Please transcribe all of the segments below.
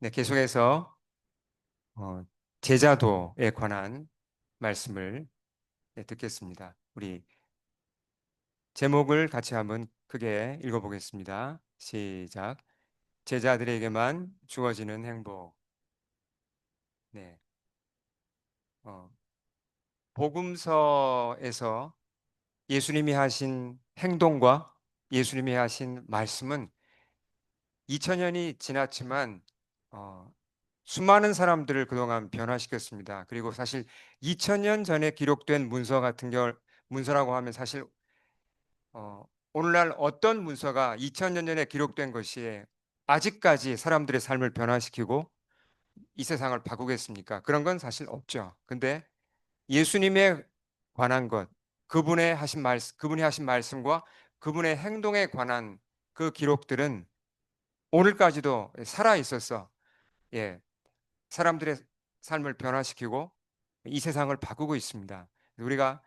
네, 계속해서 어, 제자도에 관한 말씀을 듣겠습니다. 우리 제목을 같이 한번 크게 읽어보겠습니다. 시작. 제자들에게만 주어지는 행복. 네, 어, 복음서에서 예수님이 하신 행동과 예수님이 하신 말씀은 2000년이 지났지만 어, 수많은 사람들을 그동안 변화시켰습니다. 그리고 사실 2000년 전에 기록된 문서 같은 경우 문서라고 하면 사실 어, 오늘날 어떤 문서가 2000년 전에 기록된 것이 아직까지 사람들의 삶을 변화시키고 이 세상을 바꾸겠습니까? 그런 건 사실 없죠. 근데 예수님에 관한 것, 그분이 하신 말씀과 그분의 행동에 관한 그 기록들은 오늘까지도 살아 있어서 예, 사람들의 삶을 변화시키고 이 세상을 바꾸고 있습니다. 우리가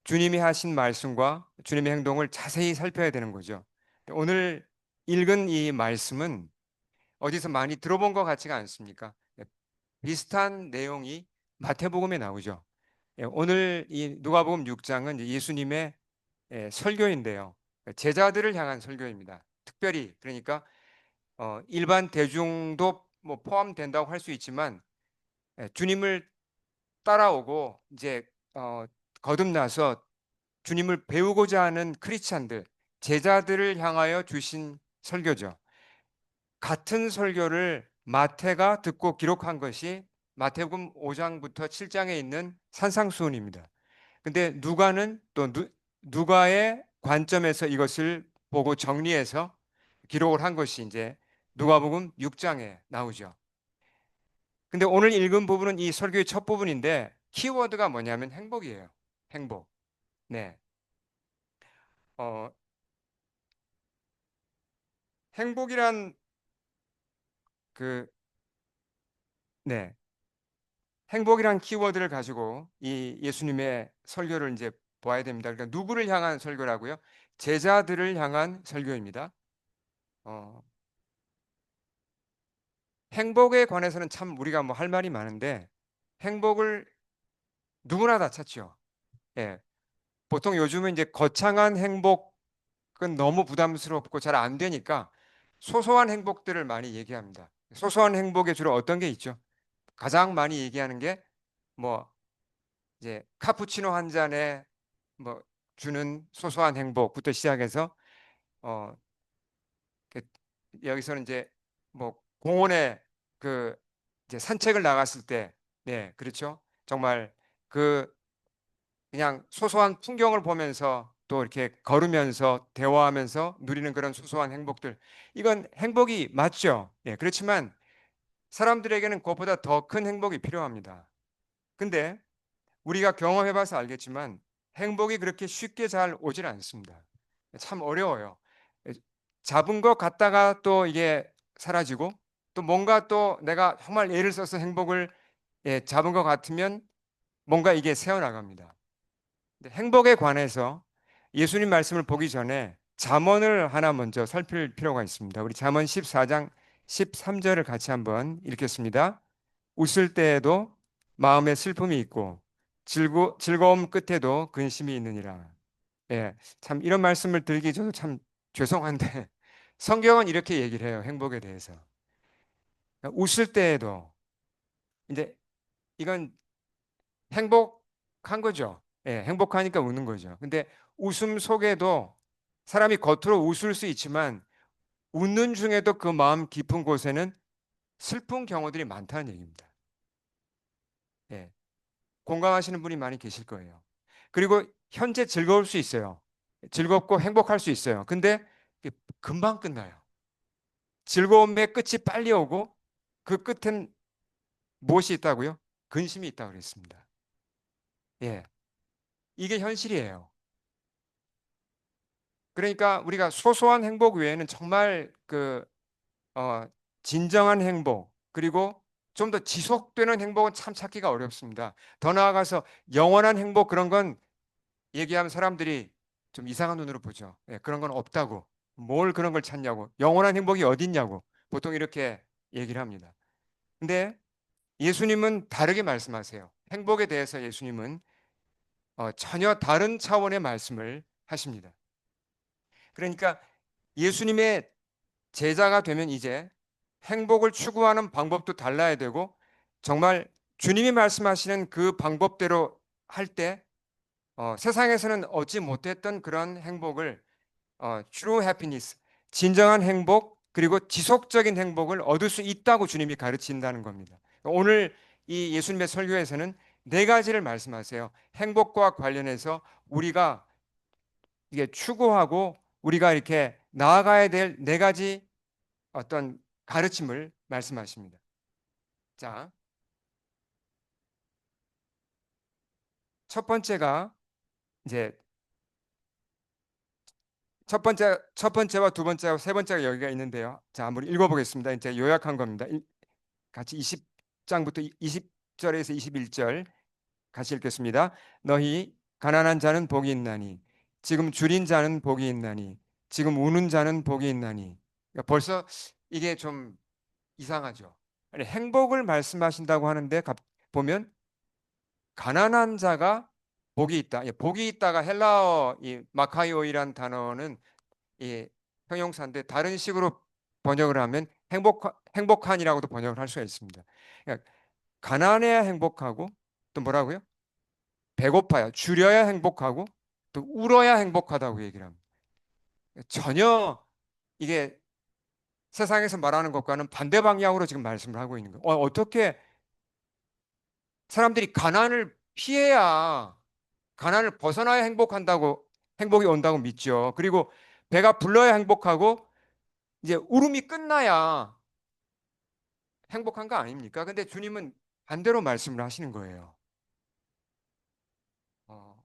주님이 하신 말씀과 주님의 행동을 자세히 살펴야 되는 거죠. 오늘 읽은 이 말씀은 어디서 많이 들어본 것 같지가 않습니까? 비슷한 내용이 마태복음에 나오죠. 오늘 이 누가복음 6장은 예수님의 설교인데요. 제자들을 향한 설교입니다. 특별히 그러니까 일반 대중도 뭐 포함된다고 할 수 있지만 주님을 따라오고 이제 어, 거듭나서 주님을 배우고자 하는 크리스찬들, 제자들을 향하여 주신 설교죠. 같은 설교를 마태가 듣고 기록한 것이 마태복음 5장부터 7장에 있는 산상수훈입니다. 근데 누가는 또 누가의 관점에서 이것을 보고 정리해서 기록을 한 것이 이제 누가복음 6장에 나오죠. 근데 오늘 읽은 부분은 이 설교의 첫 부분인데 키워드가 뭐냐면 행복이에요. 행복. 네. 어, 행복이란 그, 네. 행복이란 키워드를 가지고 이 예수님의 설교를 이제 보아야 됩니다. 그러니까 누구를 향한 설교라고요? 제자들을 향한 설교입니다. 어, 행복에 관해서는 참 우리가 뭐 할 말이 많은데 행복을 누구나 다 찾죠. 예. 보통 요즘은 이제 거창한 행복은 너무 부담스럽고 잘 안 되니까 소소한 행복들을 많이 얘기합니다. 소소한 행복에 주로 어떤 게 있죠? 가장 많이 얘기하는 게 뭐 이제 카푸치노 한 잔에 뭐 주는 소소한 행복부터 시작해서 어 그 여기서는 이제 뭐 공원에 그 이제 산책을 나갔을 때 네, 그렇죠. 정말 그 그냥 소소한 풍경을 보면서 또 이렇게 걸으면서 대화하면서 누리는 그런 소소한 행복들. 이건 행복이 맞죠. 예, 그렇지만 사람들에게는 그것보다 더 큰 행복이 필요합니다. 근데 우리가 경험해 봐서 알겠지만 행복이 그렇게 쉽게 잘 오질 않습니다. 참 어려워요. 잡은 것 같다가 또 이게 사라지고 또 뭔가 또 내가 정말 애를 써서 행복을 잡은 것 같으면 뭔가 이게 새어나갑니다. 근데 행복에 관해서 예수님 말씀을 보기 전에 잠언을 하나 먼저 살필 필요가 있습니다. 우리 잠언 14장 13절을 같이 한번 읽겠습니다. 웃을 때에도 마음에 슬픔이 있고 즐거움 끝에도 근심이 있느니라. 예, 참 이런 말씀을 드리기 저도 참 죄송한데 성경은 이렇게 얘기를 해요. 행복에 대해서. 웃을 때에도 이제 이건 행복한 거죠. 예, 행복하니까 웃는 거죠. 근데 웃음 속에도 사람이 겉으로 웃을 수 있지만 웃는 중에도 그 마음 깊은 곳에는 슬픈 경우들이 많다는 얘기입니다. 예, 공감하시는 분이 많이 계실 거예요. 그리고 현재 즐거울 수 있어요. 즐겁고 행복할 수 있어요. 근데 금방 끝나요. 즐거움의 끝이 빨리 오고 그 끝엔 무엇이 있다고요? 근심이 있다고 그랬습니다. 예, 이게 현실이에요. 그러니까 우리가 소소한 행복 외에는 정말 어, 진정한 행복 그리고 좀 더 지속되는 행복은 참 찾기가 어렵습니다. 더 나아가서 영원한 행복 그런 건 얘기하면 사람들이 좀 이상한 눈으로 보죠. 예, 그런 건 없다고. 뭘 그런 걸 찾냐고. 영원한 행복이 어딨냐고. 보통 이렇게 얘기를 합니다. 근데 예수님은 다르게 말씀하세요. 행복에 대해서 예수님은 전혀 다른 차원의 말씀을 하십니다. 그러니까 예수님의 제자가 되면 이제 행복을 추구하는 방법도 달라야 되고 정말 주님이 말씀하시는 그 방법대로 할 때 세상에서는 얻지 못했던 그런 행복을 true happiness, 진정한 행복 그리고 지속적인 행복을 얻을 수 있다고 주님이 가르친다는 겁니다. 오늘 이 예수님의 설교에서는 네 가지를 말씀하세요. 행복과 관련해서 우리가 이게 추구하고 우리가 이렇게 나아가야 될 네 가지 어떤 가르침을 말씀하십니다. 자, 첫 번째가 이제 첫 번째와 두 번째와 세 번째가 여기가 있는데요. 자, 한번 읽어보겠습니다. 이제 요약한 겁니다. 같이 20장부터 20절에서 21절 같이 읽겠습니다. 너희 가난한 자는 복이 있나니 지금 줄인 자는 복이 있나니 지금 우는 자는 복이 있나니 그러니까 벌써 이게 좀 이상하죠. 아니, 행복을 말씀하신다고 하는데 보면 가난한 자가 복이 있다. 예, 복이 있다가 헬라어 이 마카이오이란 단어는 이 형용사인데 다른 식으로 번역을 하면 행복한이라고도 번역을 할 수가 있습니다. 그러니까 가난해야 행복하고 또 뭐라고요? 배고파야 줄여야 행복하고 또 울어야 행복하다고 얘기를 합니다. 전혀 이게 세상에서 말하는 것과는 반대 방향으로 지금 말씀을 하고 있는 거예요. 어떻게 사람들이 가난을 피해야 가난을 벗어나야 행복이 온다고 믿죠. 그리고 배가 불러야 행복하고 이제 울음이 끝나야 행복한 거 아닙니까? 근데 주님은 반대로 말씀을 하시는 거예요. 어,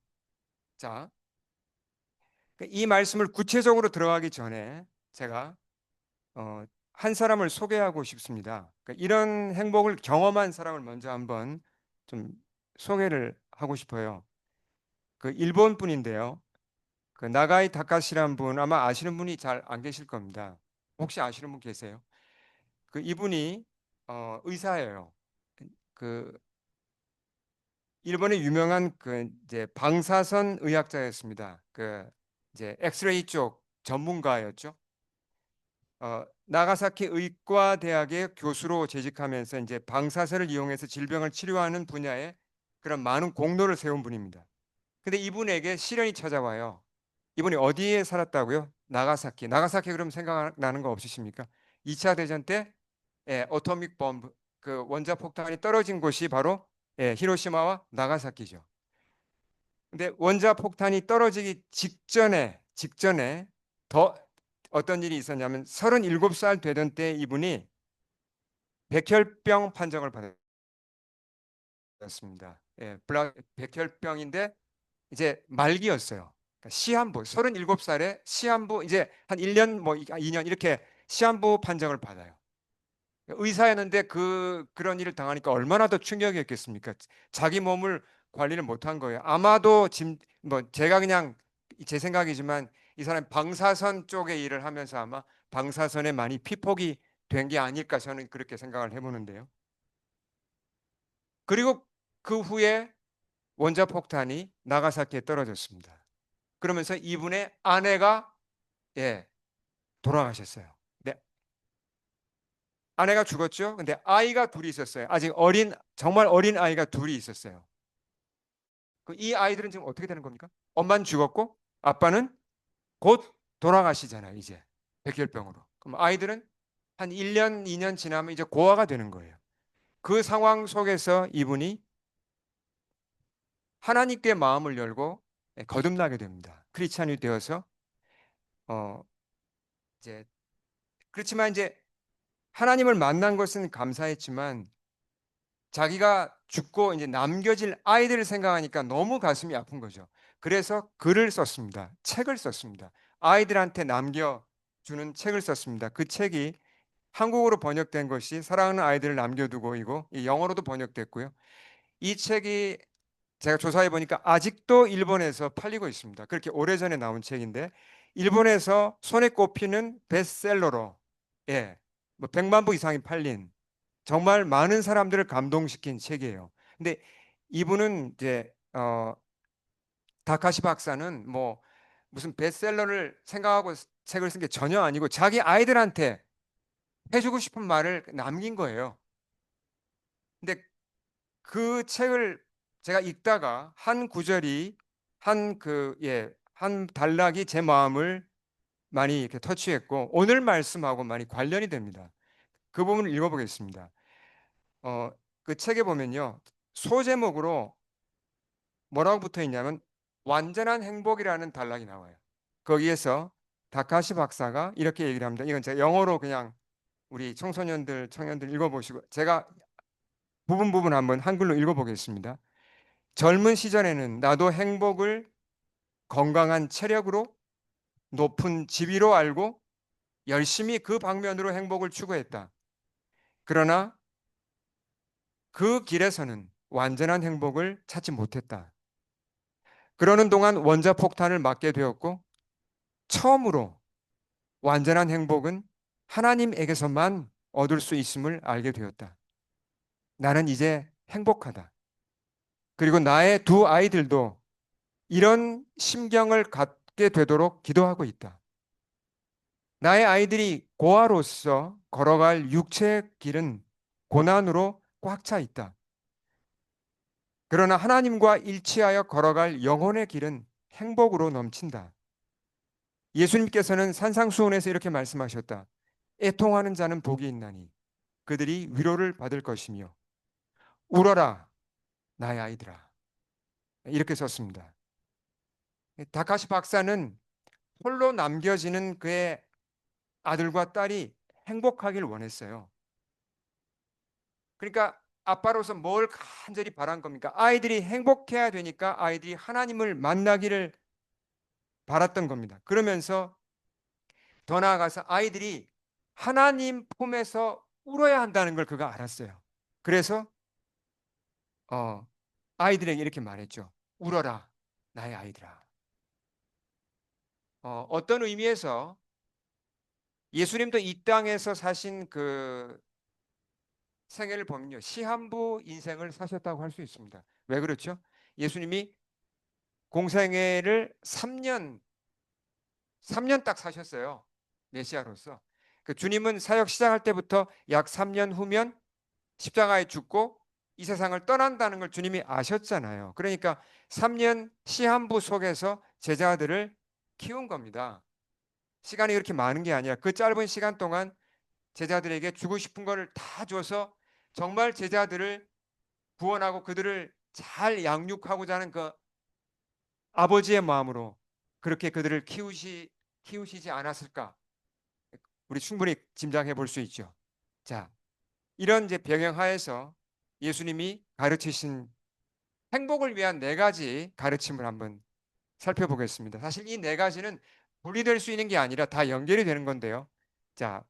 자, 이 말씀을 구체적으로 들어가기 전에 제가 한 사람을 소개하고 싶습니다. 그러니까 이런 행복을 경험한 사람을 먼저 한번 좀 소개를 하고 싶어요. 그 일본 분인데요. 그 나가이 다카시란 분 아마 아시는 분이 잘 안 계실 겁니다. 혹시 아시는 분 계세요? 그 이분이 의사예요. 그 일본의 유명한 그 이제 방사선 의학자였습니다. 그 이제 엑스레이 쪽 전문가였죠. 나가사키 의과대학의 교수로 재직하면서 이제 방사선을 이용해서 질병을 치료하는 분야에 그런 많은 공로를 세운 분입니다. 근데 이분에게 시련이 찾아와요. 이분이 어디에 살았다고요? 나가사키. 나가사키 그럼 생각나는 거 없으십니까? 2차 대전 때 어토믹 bomb 그 원자 폭탄이 떨어진 곳이 바로 히로시마와 나가사키죠. 근데 원자 폭탄이 떨어지기 직전에 더 어떤 일이 있었냐면 37살 되던 때 이분이 백혈병 판정을 받았습니다. 백혈병인데 이제 말기였어요. 그러니까 시한부 37살에 시한부 이제 한 1년 뭐 2년 이렇게 시한부 판정을 받아요. 의사였는데 그런 일을 당하니까 얼마나 더 충격이었겠습니까? 자기 몸을 관리를 못한 거예요. 아마도 지금 뭐 제가 그냥 제 생각이지만 이 사람 방사선 쪽에 일을 하면서 아마 방사선에 많이 피폭이 된 게 아닐까 저는 그렇게 생각을 해보는데요. 그리고 그 후에 원자폭탄이 나가사키에 떨어졌습니다. 그러면서 이분의 아내가 예, 돌아가셨어요. 네, 아내가 죽었죠. 근데 아이가 둘이 있었어요. 아직 정말 어린 아이가 둘이 있었어요. 이 아이들은 지금 어떻게 되는 겁니까? 엄마는 죽었고 아빠는 곧 돌아가시잖아요. 이제 백혈병으로. 그럼 아이들은 한 1년, 2년 지나면 이제 고아가 되는 거예요. 그 상황 속에서 이분이 하나님께 마음을 열고 거듭나게 됩니다. 크리스찬이 되어서 어 이제 그렇지만 이제 하나님을 만난 것은 감사했지만 자기가 죽고 이제 남겨질 아이들을 생각하니까 너무 가슴이 아픈 거죠. 그래서 글을 썼습니다. 책을 썼습니다. 아이들한테 남겨주는 책을 썼습니다. 그 책이 한국어로 번역된 것이 사랑하는 아이들을 남겨두고이고 영어로도 번역됐고요. 이 책이 제가 조사해 보니까 아직도 일본에서 팔리고 있습니다. 그렇게 오래전에 나온 책인데 일본에서 손에 꼽히는 베스트셀러로 뭐 100만 부 이상이 팔린 정말 많은 사람들을 감동시킨 책이에요. 근데 이분은 이제 다카시 박사는 뭐 무슨 베스트셀러를 생각하고 책을 쓴 게 전혀 아니고 자기 아이들한테 해주고 싶은 말을 남긴 거예요. 근데 그 책을 제가 읽다가 한 구절이 한 단락이 제 마음을 많이 이렇게 터치했고 오늘 말씀하고 많이 관련이 됩니다. 그 부분을 읽어보겠습니다. 어, 그 책에 보면요. 소제목으로 뭐라고 붙어 있냐면 완전한 행복이라는 단락이 나와요. 거기에서 다카시 박사가 이렇게 얘기를 합니다. 이건 제가 영어로 그냥 우리 청소년들, 청년들 읽어보시고 제가 부분 부분 한번 한글로 읽어보겠습니다. 젊은 시절에는 나도 행복을 건강한 체력으로 높은 지위로 알고 열심히 그 방면으로 행복을 추구했다. 그러나 그 길에서는 완전한 행복을 찾지 못했다. 그러는 동안 원자폭탄을 맞게 되었고 처음으로 완전한 행복은 하나님에게서만 얻을 수 있음을 알게 되었다. 나는 이제 행복하다. 그리고 나의 두 아이들도 이런 심경을 갖게 되도록 기도하고 있다. 나의 아이들이 고아로서 걸어갈 육체의 길은 고난으로 꽉 차 있다. 그러나 하나님과 일치하여 걸어갈 영혼의 길은 행복으로 넘친다. 예수님께서는 산상수훈에서 이렇게 말씀하셨다. 애통하는 자는 복이 있나니 그들이 위로를 받을 것이며 울어라 나의 아이들아. 이렇게 썼습니다. 다카시 박사는 홀로 남겨지는 그의 아들과 딸이 행복하길 원했어요. 그러니까 아빠로서 뭘 간절히 바란 겁니까? 아이들이 행복해야 되니까 아이들이 하나님을 만나기를 바랐던 겁니다. 그러면서 더 나아가서 아이들이 하나님 품에서 울어야 한다는 걸 그가 알았어요. 그래서 어, 아이들에게 이렇게 말했죠. 울어라, 나의 아이들아. 어떤 의미에서 예수님도 이 땅에서 사신 그 생애를 보면요. 시한부 인생을 사셨다고 할 수 있습니다. 왜 그렇죠? 예수님이 공생애를 3년 딱 사셨어요. 메시아로서. 그 주님은 사역 시작할 때부터 약 3년 후면 십자가에 죽고 이 세상을 떠난다는 걸 주님이 아셨잖아요. 그러니까 3년 시한부 속에서 제자들을 키운 겁니다. 시간이 그렇게 많은 게 아니라 그 짧은 시간 동안 제자들에게 주고 싶은 거를 다 줘서 정말 제자들을 구원하고 그들을 잘 양육하고자 하는 그 아버지의 마음으로 그렇게 그들을 키우시지 않았을까? 우리 충분히 짐작해 볼 수 있죠. 자, 이런 이제 배경하에서 예수님이 가르치신 행복을 위한 네 가지 가르침을 한번 살펴보겠습니다. 사실 이 네 가지는 분리될 수 있는 게 아니라 다 연결이 되는 건데요. 자,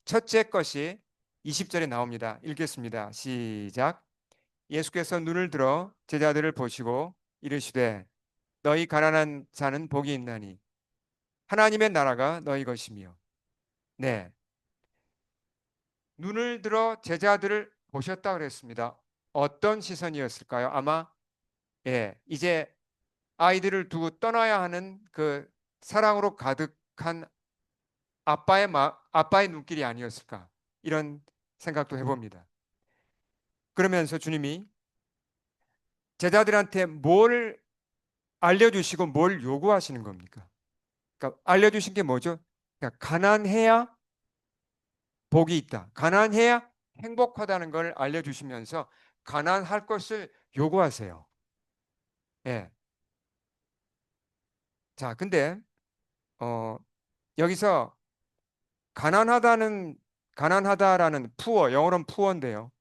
첫째 것이 20절에 나옵니다. 읽겠습니다. 시작. 예수께서 눈을 들어 제자들을 보시고 이르시되 너희 가난한 자는 복이 있나니 하나님의 나라가 너희 것이며 네. 눈을 들어 제자들을 보셨다 그랬습니다. 어떤 시선이었을까요? 아마 이제 아이들을 두고 떠나야 하는 그 사랑으로 가득한 아빠의 눈길이 아니었을까? 이런 생각도 해봅니다. 그러면서 주님이 제자들한테 뭘 알려주시고 뭘 요구하시는 겁니까? 그러니까 알려주신 게 뭐죠? 그러니까 가난해야 복이 있다. 가난해야 행복하다는 걸 알려주시면서 가난할 것을 요구하세요. 예. 자, 근데 어, 여기서 가난하다는 가난하다라는 푸어, 영어로는 푸어인데요.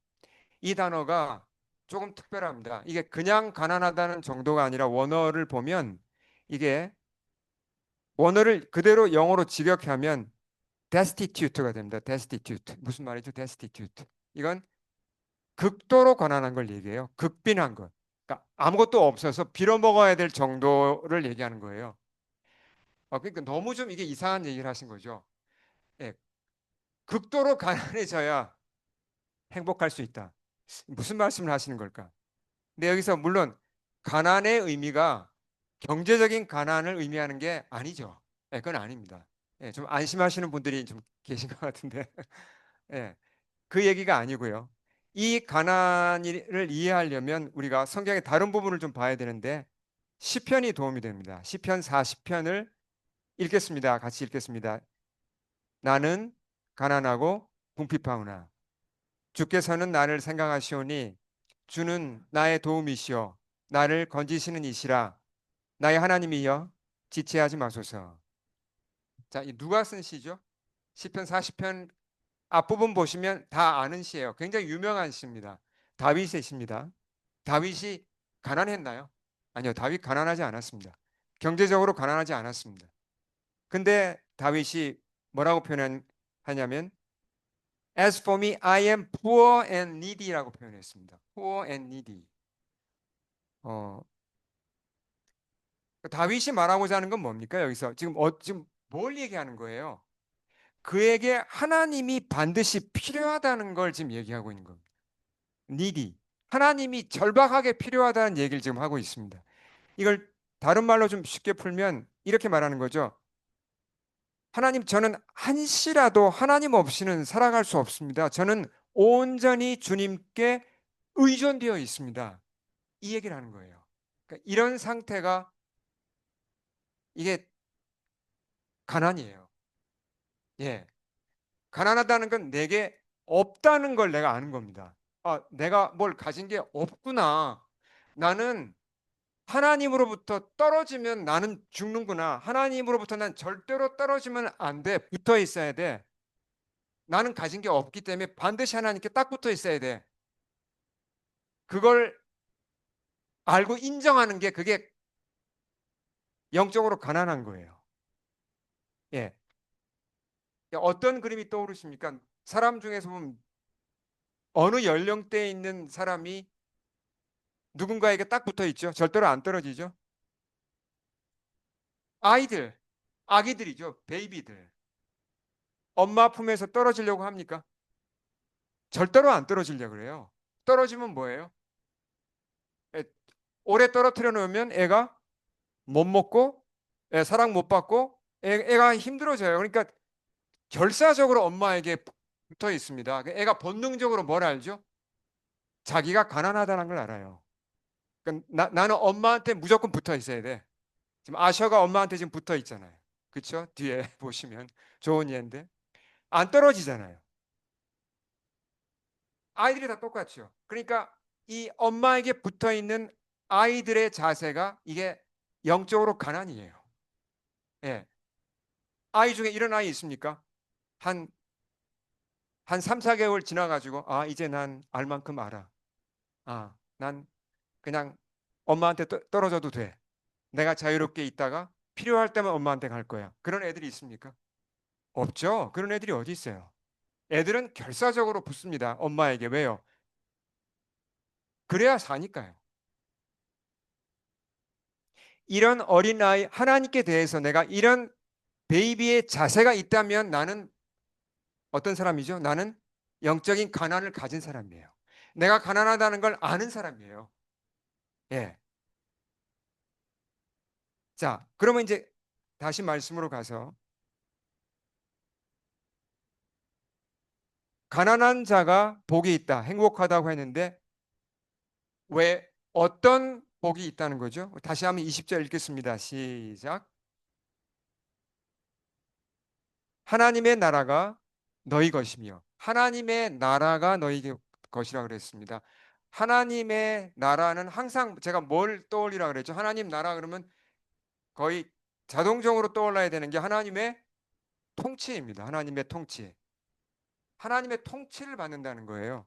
이 단어가 조금 특별합니다. 이게 그냥 가난하다는 정도가 아니라 원어를 보면 이게 원어를 그대로 영어로 직역하면 destitute가 됩니다. destitute. 무슨 말이죠? destitute. 이건 극도로 가난한 걸 얘기해요. 극빈한 것. 그러니까 아무것도 없어서 빌어먹어야 될 정도를 얘기하는 거예요. 그러니까 너무 좀 이게 이상한 얘기를 하신 거죠. 예, 극도로 가난해져야 행복할 수 있다. 무슨 말씀을 하시는 걸까? 근데 여기서 물론 가난의 의미가 경제적인 가난을 의미하는 게 아니죠. 예, 그건 아닙니다. 예, 좀 안심하시는 분들이 좀 계신 것 같은데, 예, 그 얘기가 아니고요. 이 가난을 이해하려면 우리가 성경의 다른 부분을 좀 봐야 되는데 시편이 도움이 됩니다. 시편 40편을 읽겠습니다. 같이 읽겠습니다. 나는 가난하고 궁핍하오나 주께서는 나를 생각하시오니 주는 나의 도움이시오 나를 건지시는 이시라 나의 하나님이여 지체하지 마소서. 자, 이 누가 쓴 시죠? 시편 40편 앞부분 보시면 다 아는 시예요. 굉장히 유명한 시입니다. 다윗의 시입니다. 다윗이 가난했나요? 아니요. 다윗 가난하지 않았습니다. 경제적으로 가난하지 않았습니다. 근데 다윗이 뭐라고 표현하냐면 As for me, I am poor and needy라고 표현했습니다. Poor and needy. 어, 다윗이 말하고자 하는 건 뭡니까? 여기서 지금 뭘 얘기하는 거예요? 그에게 하나님이 반드시 필요하다는 걸 지금 얘기하고 있는 겁니다. needy. 하나님이 절박하게 필요하다는 얘기를 지금 하고 있습니다. 이걸 다른 말로 좀 쉽게 풀면 이렇게 말하는 거죠. 하나님, 저는 한시라도 하나님 없이는 살아갈 수 없습니다. 저는 온전히 주님께 의존되어 있습니다. 이 얘기를 하는 거예요. 그러니까 이런 상태가 이게 가난이에요. 예. 가난하다는 건 내게 없다는 걸 내가 아는 겁니다. 아, 내가 뭘 가진 게 없구나. 나는 하나님으로부터 떨어지면 나는 죽는구나. 하나님으로부터 난 절대로 떨어지면 안 돼. 붙어 있어야 돼. 나는 가진 게 없기 때문에 반드시 하나님께 딱 붙어 있어야 돼. 그걸 알고 인정하는 게 그게 영적으로 가난한 거예요. 예. 어떤 그림이 떠오르십니까? 사람 중에서 보면 어느 연령대에 있는 사람이 누군가에게 딱 붙어 있죠. 절대로 안 떨어지죠. 아이들, 아기들이죠. 베이비들. 엄마 품에서 떨어지려고 합니까? 절대로 안 떨어지려고 그래요. 떨어지면 뭐예요? 에, 오래 떨어뜨려 놓으면 애가 못 먹고 사랑 못 받고 애가 힘들어져요. 그러니까 결사적으로 엄마에게 붙어 있습니다. 애가 본능적으로 뭘 알죠? 자기가 가난하다는 걸 알아요. 그러니까 나는 엄마한테 무조건 붙어 있어야 돼. 지금 아셔가 엄마한테 지금 붙어 있잖아요. 그렇죠? 뒤에 보시면 좋은 예인데 안 떨어지잖아요. 아이들이 다 똑같죠. 그러니까 이 엄마에게 붙어 있는 아이들의 자세가 이게 영적으로 가난이에요. 예. 아이 중에 이런 아이 있습니까? 한, 한 3, 4개월 지나가지고, 아, 이제 난 알 만큼 알아. 아, 난 그냥 엄마한테 떨어져도 돼. 내가 자유롭게 있다가 필요할 때만 엄마한테 갈 거야. 그런 애들이 있습니까? 없죠. 그런 애들이 어디 있어요? 애들은 결사적으로 붙습니다. 엄마에게. 왜요? 그래야 사니까요. 이런 어린아이, 하나님께 대해서 내가 이런 베이비의 자세가 있다면 나는 어떤 사람이죠? 나는 영적인 가난을 가진 사람이에요. 내가 가난하다는 걸 아는 사람이에요. 예. 자, 그러면 이제 다시 말씀으로 가서 가난한 자가 복이 있다, 행복하다고 했는데 왜 어떤 복이 있다는 거죠? 다시 한번 20절 읽겠습니다. 시작. 하나님의 나라가 너희 것이며 하나님의 나라가 너희 것이라 그랬습니다. 하나님의 나라는 항상 제가 뭘 떠올리라 그랬죠? 하나님 나라 그러면 거의 자동적으로 떠올라야 되는 게 하나님의 통치입니다. 하나님의 통치. 하나님의 통치를 받는다는 거예요.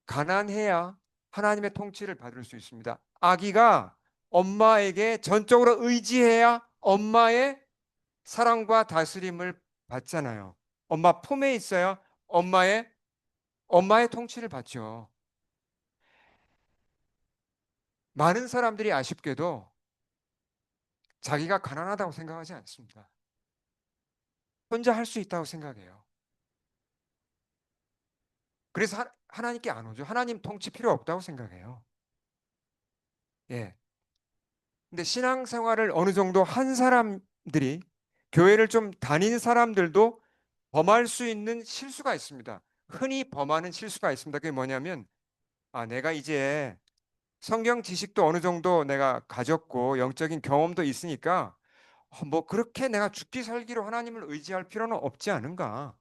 가난해야 하나님의 통치를 받을 수 있습니다. 아기가 엄마에게 전적으로 의지해야 엄마의 사랑과 다스림을 받잖아요. 엄마 품에 있어야 엄마의 통치를 받죠. 많은 사람들이 아쉽게도 자기가 가난하다고 생각하지 않습니다. 혼자 할 수 있다고 생각해요. 그래서 하나님께 안 오죠. 하나님 통치 필요 없다고 생각해요. 예. 근데 신앙생활을 어느 정도 한 사람들이, 교회를 좀 다닌 사람들도 범할 수 있는 실수가 있습니다. 흔히 범하는 실수가 있습니다. 그게 뭐냐면, 내가 이제 성경 지식도 어느 정도 내가 가졌고 영적인 경험도 있으니까 뭐 그렇게 내가 죽기 살기로 하나님을 의지할 필요는 없지 않은가.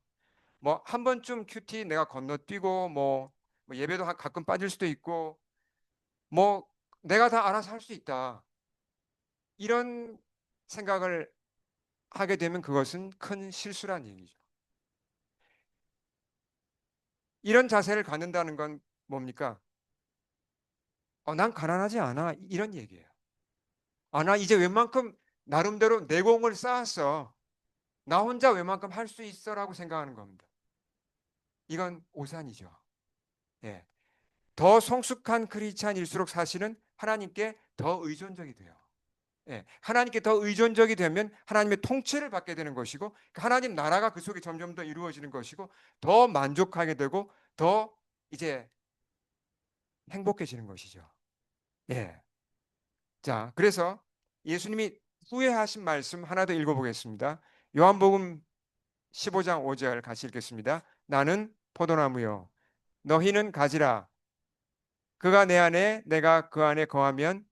뭐 한 번쯤 큐티 내가 건너뛰고 뭐 예배도 가끔 빠질 수도 있고 뭐 내가 다 알아서 할 수 있다. 이런 생각을 하게 되면 그것은 큰 실수란 얘기죠. 이런 자세를 갖는다는 건 뭡니까? 난 가난하지 않아. 이런 얘기예요. 나 이제 웬만큼 나름대로 내공을 쌓았어. 나 혼자 웬만큼 할 수 있어라고 생각하는 겁니다. 이건 오산이죠. 예. 더 성숙한 크리스찬일수록 사실은 하나님께 더 의존적이 돼요. 예. 하나님께 더 의존적이 되면 하나님의 통치를 받게 되는 것이고 하나님 나라가 그 속에 점점 더 이루어지는 것이고 더 만족하게 되고 더 이제 행복해지는 것이죠. 예. 자, 그래서 예수님이 후회하신 말씀 하나 더 읽어보겠습니다. 요한복음 15장 5절 같이 읽겠습니다. 나는 포도나무요. 너희는 가지라. 그가 내 안에 내가 그 안에 거하면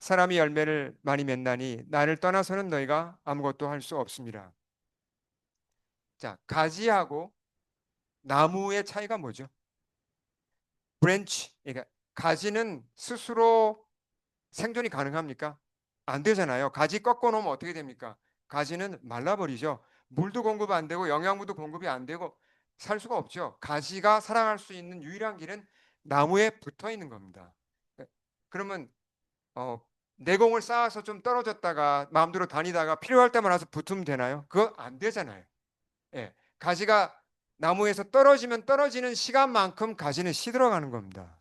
사람이 열매를 많이 맺나니 나를 떠나서는 너희가 아무것도 할 수 없습니다. 자, 가지하고 나무의 차이가 뭐죠? 브랜치. 그러니까 가지는 스스로 생존이 가능합니까? 안 되잖아요. 가지 꺾어 놓으면 어떻게 됩니까? 가지는 말라버리죠. 물도 공급 안 되고 영양분도 공급이 안 되고 살 수가 없죠. 가지가 살아갈 수 있는 유일한 길은 나무에 붙어 있는 겁니다. 그러면 어, 내공을 쌓아서 좀 떨어졌다가 마음대로 다니다가 필요할 때만 와서 붙으면 되나요? 그거 안 되잖아요. 예. 가지가 나무에서 떨어지면 떨어지는 시간만큼 가지는 시들어가는 겁니다.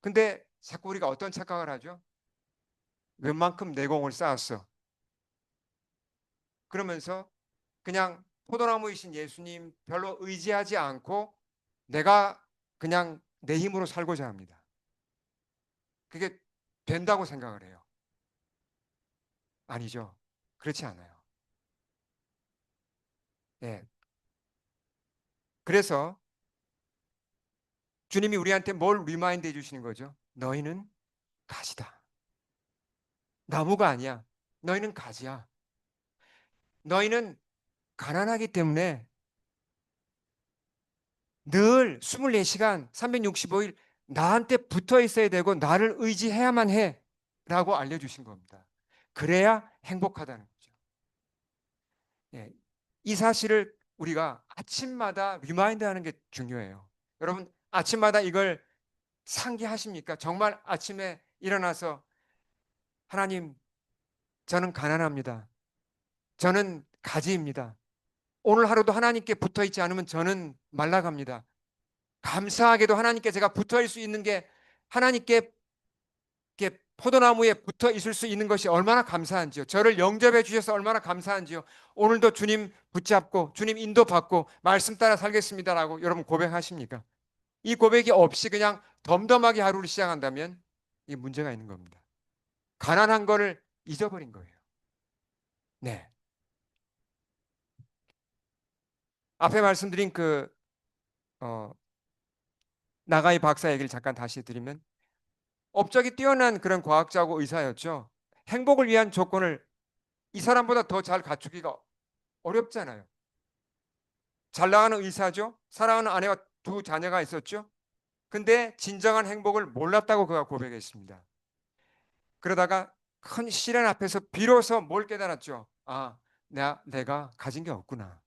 근데 자꾸 우리가 어떤 착각을 하죠? 웬만큼 내공을 쌓았어. 그러면서 그냥 포도나무이신 예수님 별로 의지하지 않고 내가 그냥 내 힘으로 살고자 합니다. 그게 된다고 생각을 해요. 아니죠. 그렇지 않아요. 예. 그래서 주님이 우리한테 뭘 리마인드 해주시는 거죠? 너희는 가지다. 나무가 아니야. 너희는 가지야. 너희는 가난하기 때문에 늘 24시간 365일 나한테 붙어 있어야 되고 나를 의지해야만 해 라고 알려주신 겁니다. 그래야 행복하다는 거죠. 예, 이 사실을 우리가 아침마다 리마인드 하는 게 중요해요. 여러분 아침마다 이걸 상기하십니까? 정말 아침에 일어나서 하나님 저는 가난합니다. 저는 가지입니다. 오늘 하루도 하나님께 붙어 있지 않으면 저는 말라갑니다. 감사하게도 하나님께 제가 붙어 있을 수 있는 게 하나님께 이렇게 포도나무에 붙어 있을 수 있는 것이 얼마나 감사한지요. 저를 영접해 주셔서 얼마나 감사한지요. 오늘도 주님 붙잡고 주님 인도받고 말씀 따라 살겠습니다라고 여러분 고백하십니까? 이 고백이 없이 그냥 덤덤하게 하루를 시작한다면 이 문제가 있는 겁니다. 가난한 거를 잊어버린 거예요. 네. 앞에 말씀드린 어, 나가이 박사 얘기를 잠깐 다시 드리면 업적이 뛰어난 그런 과학자고 의사였죠. 행복을 위한 조건을 이 사람보다 더 잘 갖추기가 어렵잖아요. 잘 나가는 의사죠. 사랑하는 아내와 두 자녀가 있었죠. 근데 진정한 행복을 몰랐다고 그가 고백했습니다. 그러다가 큰 시련 앞에서 비로소 뭘 깨달았죠. 내가 가진 게 없구나.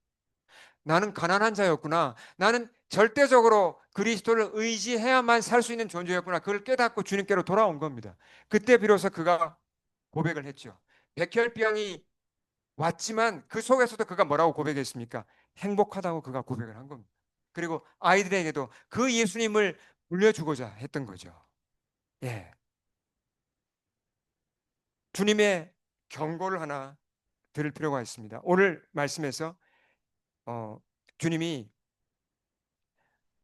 나는 가난한 자였구나. 나는 절대적으로 그리스도를 의지해야만 살 수 있는 존재였구나. 그걸 깨닫고 주님께로 돌아온 겁니다. 그때 비로소 그가 고백을 했죠. 백혈병이 왔지만 그 속에서도 그가 뭐라고 고백했습니까? 행복하다고 그가 고백을 한 겁니다. 그리고 아이들에게도 그 예수님을 물려주고자 했던 거죠. 예. 주님의 경고를 하나 들을 필요가 있습니다. 오늘 말씀에서 어, 주님이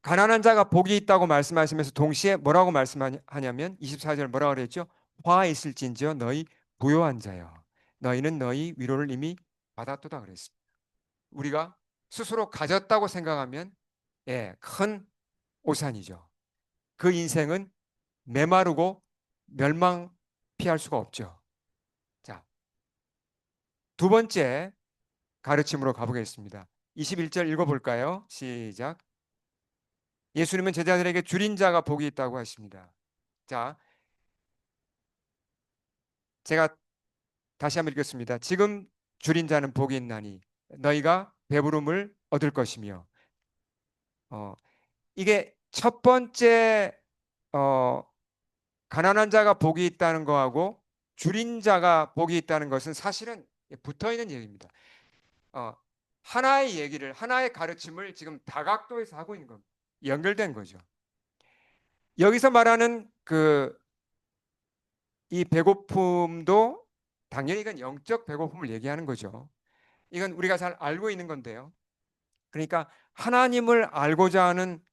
가난한 자가 복이 있다고 말씀하시면서 동시에 뭐라고 말씀하냐면 24절 뭐라고 그랬죠? 화 있을진저 너희 부요한 자여 너희는 너희 위로를 이미 받았도다 그랬습니다. 우리가 스스로 가졌다고 생각하면 예, 큰 오산이죠. 그 인생은 메마르고 멸망 피할 수가 없죠. 자, 두 번째 가르침으로 가보겠습니다. 21절 읽어볼까요? 시작. 예수님은 제자들에게 줄인 자가 복이 있다고 하십니다. 자, 제가 다시 한번 읽겠습니다. 지금 줄인 자는 복이 있나니 너희가 배부름을 얻을 것이며 어, 이게 첫 번째 어, 가난한 자가 복이 있다는 거하고 줄인 자가 복이 있다는 것은 사실은 붙어 있는 얘기입니다. 어, 하나의 얘기를 하나의 가르침을 지금 다각도에서 하고 있는 겁니다. 연결된 거죠. 여기서 말하는 그 이 배고픔도 당연히 이건 영적 배고픔을 얘기하는 거죠. 이건 우리가 잘 알고 있는 건데요. 그러니까 하나님을 알고자 하는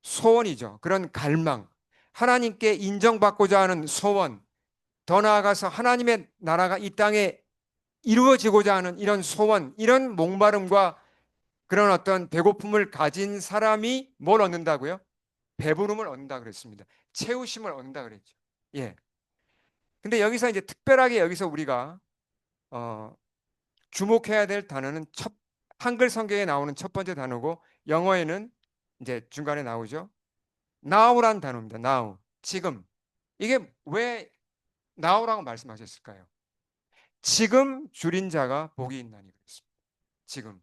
소원이죠. 그런 갈망, 하나님께 인정받고자 하는 소원, 더 나아가서 하나님의 나라가 이 땅에 이루어지고자 하는 이런 소원, 이런 목마름과 그런 어떤 배고픔을 가진 사람이 뭘 얻는다고요? 배부름을 얻는다 그랬습니다. 채우심을 얻는다 그랬죠. 예. 근데 여기서 이제 특별하게 여기서 우리가 어, 주목해야 될 단어는 한글 성경에 나오는 첫 번째 단어고 영어에는 이제 중간에 나오죠. now란 단어입니다. now. 지금. 이게 왜 now라고 말씀하셨을까요? 지금 줄인 자가 복이 있나니 그랬습니다. 지금.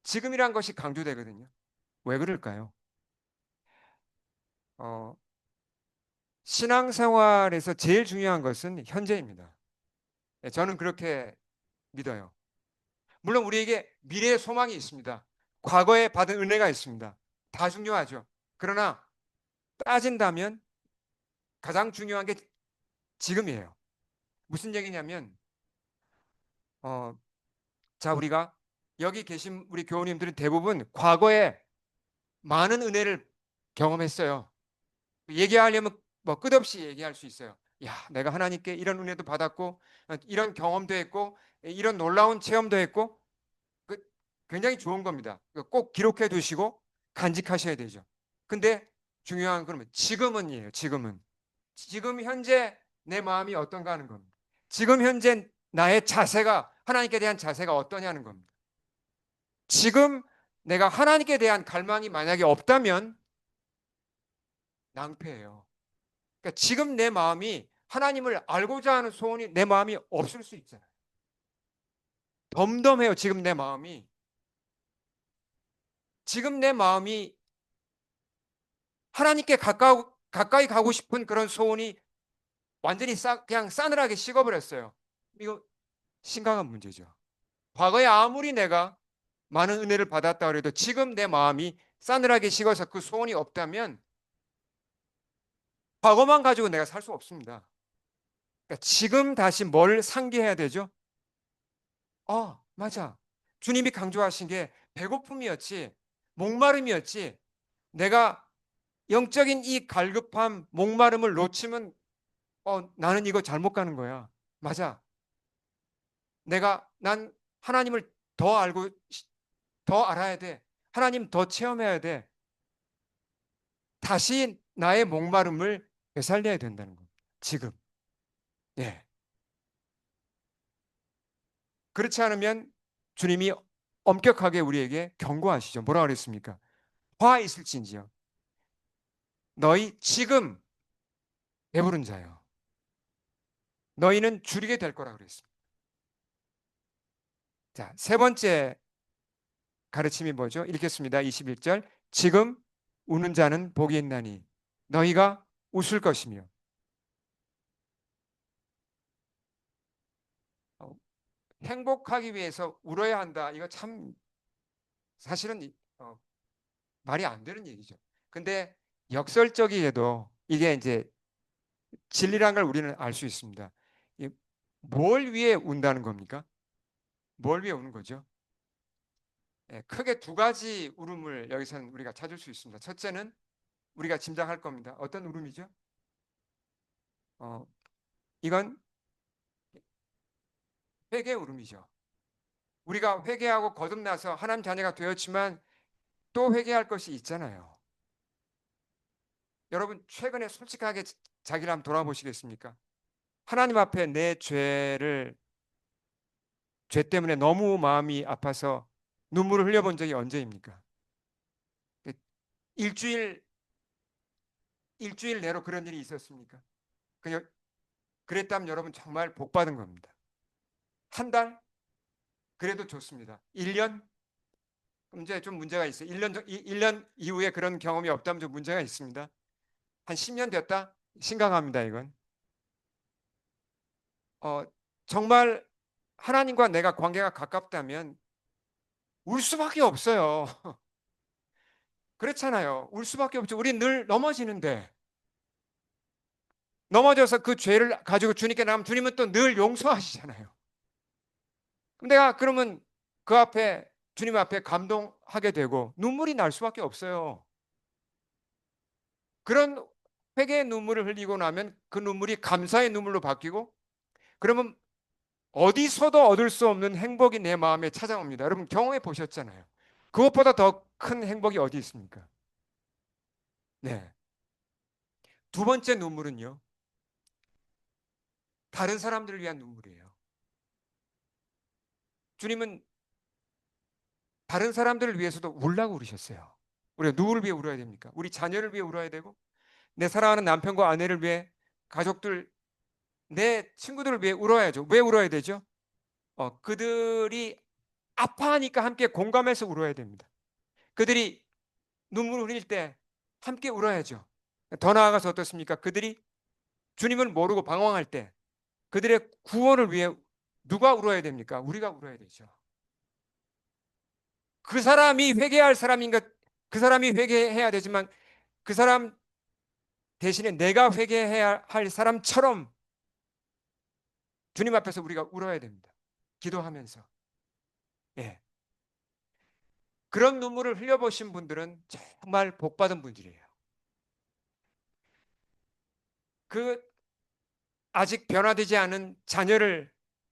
지금이란 것이 강조되거든요. 왜 그럴까요? 어, 신앙생활에서 제일 중요한 것은 현재입니다. 예, 저는 그렇게 믿어요. 물론 우리에게 미래의 소망이 있습니다. 과거에 받은 은혜가 있습니다. 다 중요하죠. 그러나 따진다면 가장 중요한 게 지금이에요. 무슨 얘기냐면, 어, 자, 우리가 여기 계신 우리 교우님들은 대부분 과거에 많은 은혜를 경험했어요. 얘기하려면 뭐 끝없이 얘기할 수 있어요. 야, 내가 하나님께 이런 은혜도 받았고, 이런 경험도 했고, 이런 놀라운 체험도 했고, 그 굉장히 좋은 겁니다. 꼭 기록해 두시고 간직하셔야 되죠. 근데 중요한 건 지금은이에요. 지금은. 지금 현재 내 마음이 어떤가 하는 겁니다. 지금 현재 나의 자세가 하나님께 대한 자세가 어떠냐는 겁니다. 지금 내가 하나님께 대한 갈망이 만약에 없다면 낭패예요. 그러니까 지금 내 마음이 하나님을 알고자 하는 소원이 내 마음이 없을 수 있잖아요. 덤덤해요. 지금 내 마음이. 지금 내 마음이 하나님께 가까이 가고 싶은 그런 소원이 완전히 그냥 싸늘하게 식어버렸어요. 이거 심각한 문제죠. 과거에 아무리 내가 많은 은혜를 받았다 그래도 지금 내 마음이 싸늘하게 식어서 그 소원이 없다면 과거만 가지고 내가 살 수 없습니다. 그러니까 지금 다시 뭘 상기해야 되죠? 맞아. 주님이 강조하신 게 배고픔이었지, 목마름이었지. 내가 영적인 이 갈급함, 목마름을 놓치면 나는 이거 잘못 가는 거야. 맞아. 난 하나님을 더 알고, 더 알아야 돼. 하나님 더 체험해야 돼. 다시 나의 목마름을 되살려야 된다는 겁니다. 지금. 예. 그렇지 않으면 주님이 엄격하게 우리에게 경고하시죠. 뭐라 그랬습니까? 화 있을진지요. 너희 지금 배부른 자요. 너희는 줄이게 될 거라 그랬습니다. 자, 세 번째 가르침이 뭐죠? 읽겠습니다. 21절. 지금 우는 자는 복이 있나니 너희가 웃을 것이며 어, 행복하기 위해서 울어야 한다. 이거 참 사실은 말이 안 되는 얘기죠. 근데 역설적이게도 이게 이제 진리란 걸 우리는 알 수 있습니다. 뭘 위해 운다는 겁니까? 뭘 위해 우는 거죠? 예, 크게 두 가지 울음을 여기서는 우리가 찾을 수 있습니다. 첫째는 우리가 짐작할 겁니다. 어떤 울음이죠? 어, 이건 회개 울음이죠. 우리가 회개하고 거듭나서 하나님 자녀가 되었지만 또 회개할 것이 있잖아요. 여러분 최근에 솔직하게 자기를 한번 돌아보시겠습니까? 하나님 앞에 내 죄 때문에 너무 마음이 아파서 눈물을 흘려본 적이 언제입니까? 일주일 일주일 내로 그런 일이 있었습니까? 그- 그랬다면 여러분 정말 복 받은 겁니다. 한 달? 그래도 좋습니다. 1년? 이제 좀 문제가 있어요. 1년 이후에 그런 경험이 없다면 좀 문제가 있습니다. 한 10년 됐다? 심각합니다, 이건. 어, 정말 하나님과 내가 관계가 가깝다면 울 수밖에 없어요. 그렇잖아요. 울 수밖에 없죠. 우리 늘 넘어지는데 넘어져서 그 죄를 가지고 주님께 나가면 주님은 또 늘 용서하시잖아요. 그럼 내가 그러면 그 앞에 주님 앞에 감동하게 되고 눈물이 날 수밖에 없어요. 그런 회개의 눈물을 흘리고 나면 그 눈물이 감사의 눈물로 바뀌고 그러면 어디서도 얻을 수 없는 행복이 내 마음에 찾아옵니다. 여러분 경험해 보셨잖아요. 그것보다 더 큰 행복이 어디 있습니까? 네. 두 번째 눈물은요. 다른 사람들을 위한 눈물이에요. 주님은 다른 사람들을 위해서도 울라고 그러셨어요. 우리가 누구를 위해 울어야 됩니까? 우리 자녀를 위해 울어야 되고 내 사랑하는 남편과 아내를 위해 가족들 내 친구들을 위해 울어야죠. 왜 울어야 되죠? 그들이 아파하니까 함께 공감해서 울어야 됩니다. 그들이 눈물 흘릴 때 함께 울어야죠. 더 나아가서 어떻습니까? 그들이 주님을 모르고 방황할 때 그들의 구원을 위해 누가 울어야 됩니까? 우리가 울어야 되죠. 그 사람이 회개할 사람인가? 그 사람이 회개해야 되지만 그 사람 대신에 내가 회개해야 할 사람처럼 주님 앞에서 우리가 울어야 됩니다. 기도하면서. 예. 그런 눈물을 흘려보신 분들은 정말 복받은 분들이에요. 그 아직 변화되지 않은 자녀를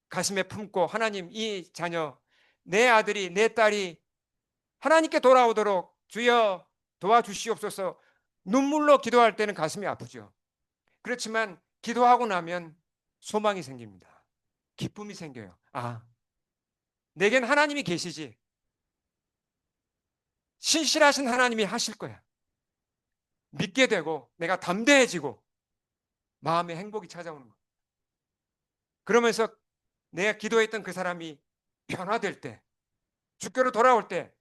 가슴에 품고 하나님 이 자녀 내 아들이 내 딸이 하나님께 돌아오도록 주여 도와주시옵소서 눈물로 기도할 때는 가슴이 아프죠. 그렇지만 기도하고 나면 소망이 생깁니다. 기쁨이 생겨요. 아, 내겐 하나님이 계시지. 신실하신 하나님이 하실 거야. 믿게 되고 내가 담대해지고 마음의 행복이 찾아오는 거야. 그러면서 내가 기도했던 그 사람이 변화될 때, 주께로 돌아올 때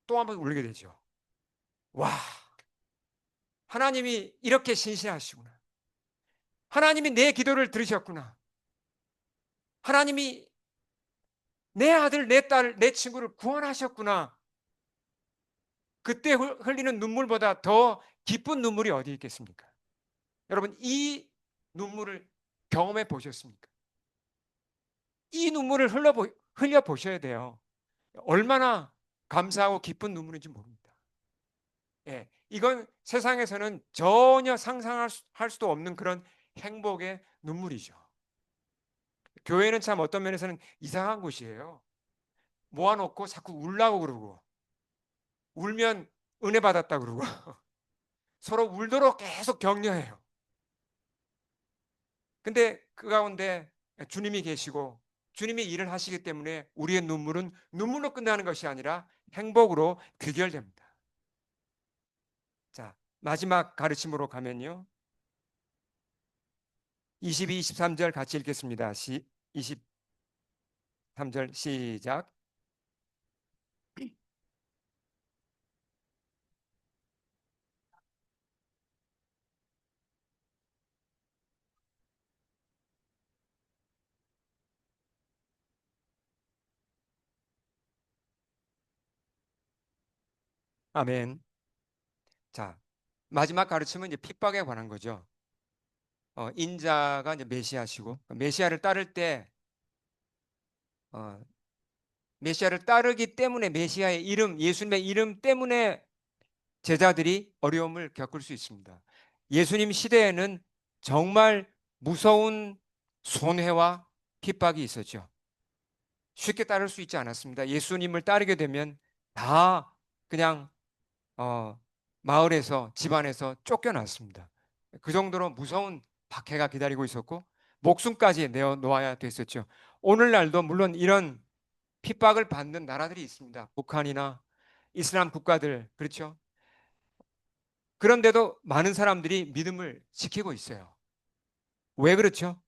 또 한번 울게 되죠. 와, 하나님이 이렇게 신실하시구나. 하나님이 내 기도를 들으셨구나. 하나님이 내 아들, 내 딸, 내 친구를 구원하셨구나. 그때 흘리는 눈물보다 더 기쁜 눈물이 어디 있겠습니까? 여러분, 이 눈물을 경험해 보셨습니까? 이 눈물을 흘려 보셔야 돼요. 얼마나 감사하고 기쁜 눈물인지 모릅니다. 예, 이건 세상에서는 전혀 상상할 할 수도 없는 그런 행복의 눈물이죠. 교회는 참 어떤 면에서는 이상한 곳이에요. 모아놓고 자꾸 울라고 그러고 울면 은혜 받았다 그러고 서로 울도록 계속 격려해요. 근데 그 가운데 주님이 계시고 주님이 일을 하시기 때문에 우리의 눈물은 눈물로 끝나는 것이 아니라 행복으로 귀결됩니다. 자, 마지막 가르침으로 가면요. 22, 23절 같이 읽겠습니다. 23절 시작. 아멘. 자, 마지막 가르침은 이제 핍박에 관한 거죠. 인자가 이제 메시아시고 메시아를 따를 때 어, 메시아를 따르기 때문에 메시아의 이름, 예수님의 이름 때문에 제자들이 어려움을 겪을 수 있습니다. 예수님 시대에는 정말 무서운 손해와 핍박이 있었죠. 쉽게 따를 수 있지 않았습니다. 예수님을 따르게 되면 다 그냥 어, 마을에서 집안에서 쫓겨났습니다. 그 정도로 무서운 박해가 기다리고 있었고 목숨까지 내어 놓아야 됐었죠. 오늘날도 물론 이런 핍박을 받는 나라들이 있습니다. 북한이나 이슬람 국가들 그렇죠. 그런데도 많은 사람들이 믿음을 지키고 있어요. 왜 그렇죠?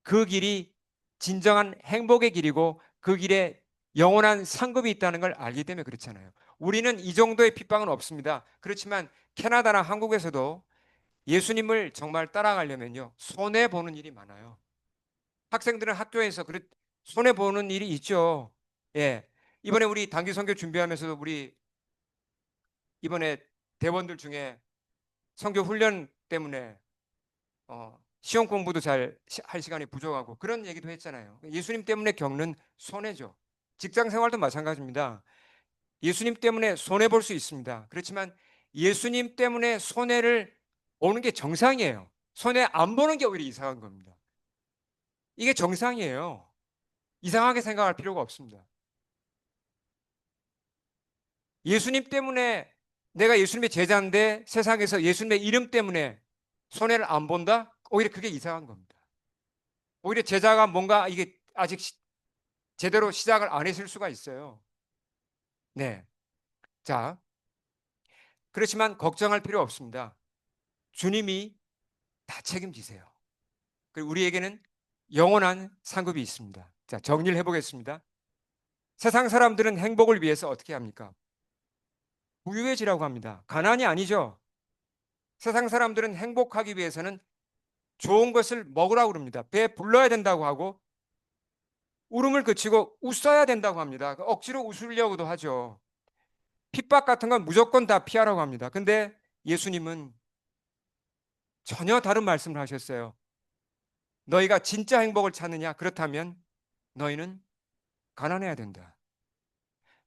그 길이 진정한 행복의 길이고 그 길에 영원한 상급이 있다는 걸 알기 때문에 그렇잖아요. 우리는 이 정도의 핍박은 없습니다. 그렇지만 캐나다나 한국에서도 예수님을 정말 따라가려면요. 손해 보는 일이 많아요. 학생들은 학교에서 손해 보는 일이 있죠. 예. 이번에 우리 단기 선교 준비하면서도 우리 이번에 대원들 중에 선교 훈련 때문에 시험 공부도 잘 할 시간이 부족하고 그런 얘기도 했잖아요. 예수님 때문에 겪는 손해죠. 직장 생활도 마찬가지입니다. 예수님 때문에 손해 볼 수 있습니다. 그렇지만 예수님 때문에 손해를 보는 게 정상이에요. 손해 안 보는 게 오히려 이상한 겁니다. 이게 정상이에요. 이상하게 생각할 필요가 없습니다. 예수님 때문에 내가 예수님의 제자인데 세상에서 예수님의 이름 때문에 손해를 안 본다? 오히려 그게 이상한 겁니다. 오히려 제자가 뭔가 이게 아직 제대로 시작을 안 했을 수가 있어요. 네. 자, 그렇지만 걱정할 필요 없습니다. 주님이 다 책임지세요. 그리고 우리에게는 영원한 상급이 있습니다. 자, 정리를 해보겠습니다. 세상 사람들은 행복을 위해서 어떻게 합니까? 부유해지라고 합니다. 가난이 아니죠. 세상 사람들은 행복하기 위해서는 좋은 것을 먹으라고 그럽니다. 배 불러야 된다고 하고 울음을 그치고 웃어야 된다고 합니다. 억지로 웃으려고도 하죠. 핍박 같은 건 무조건 다 피하라고 합니다. 근데 예수님은 전혀 다른 말씀을 하셨어요. 너희가 진짜 행복을 찾느냐? 그렇다면 너희는 가난해야 된다.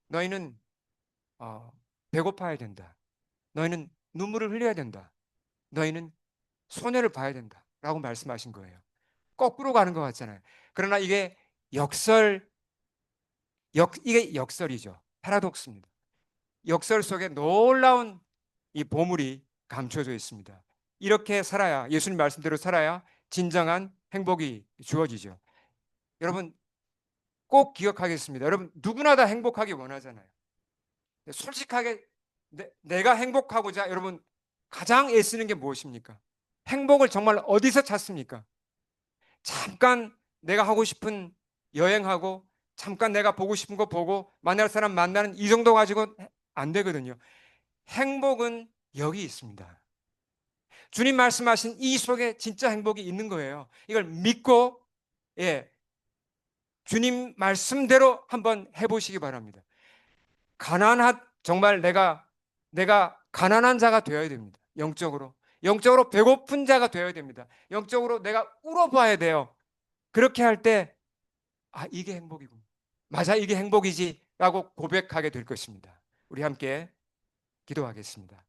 너희는 어, 배고파야 된다. 너희는 눈물을 흘려야 된다. 너희는 손해를 봐야 된다. 라고 말씀하신 거예요. 거꾸로 가는 것 같잖아요. 그러나 이게 역설이죠. 파라독스입니다. 역설 속에 놀라운 이 보물이 감춰져 있습니다. 이렇게 살아야, 예수님 말씀대로 살아야 진정한 행복이 주어지죠. 여러분 꼭 기억하겠습니다. 여러분 누구나 다 행복하기 원하잖아요. 솔직하게 내가 행복하고자 여러분 가장 애쓰는 게 무엇입니까? 행복을 정말 어디서 찾습니까? 잠깐 내가 하고 싶은 여행하고 잠깐 내가 보고 싶은 거 보고 만날 사람 만나는 이 정도 가지고 안 되거든요. 행복은 여기 있습니다. 주님 말씀하신 이 속에 진짜 행복이 있는 거예요. 이걸 믿고 예, 주님 말씀대로 한번 해보시기 바랍니다. 정말 내가 가난한 자가 되어야 됩니다. 영적으로 배고픈 자가 되어야 됩니다. 영적으로 내가 울어봐야 돼요. 그렇게 할 때 이게 행복이군. 맞아, 이게 행복이지라고 고백하게 될 것입니다. 우리 함께 기도하겠습니다.